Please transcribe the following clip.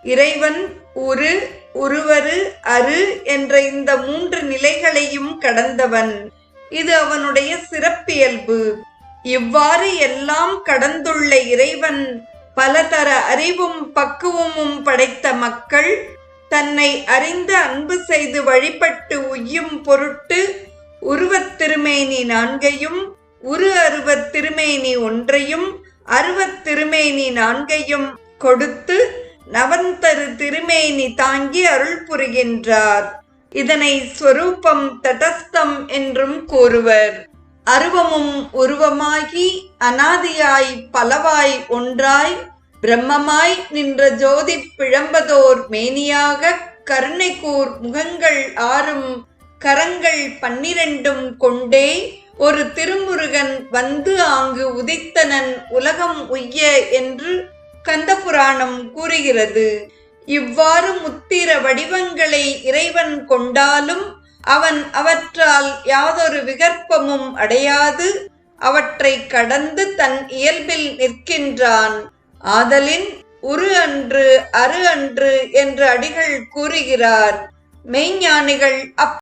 இறைவன் உரு, உருவரு, அரு என்ற இந்த 3 நிலைகளையும் கடந்தவன். இது அவனுடைய சிறப்பியல்பு. இவ்வாறு எல்லாம் கடந்துள்ள இறைவன் பலதர அறிவும் பக்குவமும் படைத்த மக்கள் தன்னை அறிந்து அன்பு செய்து வழிபட்டு உய்யும் பொருட்டு உருவத் திருமேனி 4ஐயும் உரு அருவத் திருமேனி 1ஐயும் அருவத் திருமேனி 4ஐயும் கொடுத்து நவந்தரு திருமேனி தாங்கி அருள் புரிகின்றார். இதனை ஸ்வரூபம் தடஸ்தம் என்றும் கூறுவர். அருவமும் உருவமாகி அனாதியாய் பலவாய் ஒன்றாய் பிரம்மமாய் நின்ற ஜோதி பிழம்பதோர் மேனியாக கருணைக்கூர் முகங்கள் 6ம் கரங்கள் 12ம் கொண்டே ஒரு திருமுருகன் வந்து ஆங்கு உதித்தனன் உலகம் உய்ய என்று கந்தபுராணம் கூறுகிறது. இவ்வாறு முத்திர வடிவங்களை இறைவன் கொண்டாலும் அவன் அவற்றால் யாதொரு விகற்பமும் அடையாது அவற்றை கடந்து தன் இயல்பில் நிற்கின்றான். ஆதலின் உரு அன்று அரு அன்று என்று அடிகள் கூறுகிறார். மெய்ஞானிகள்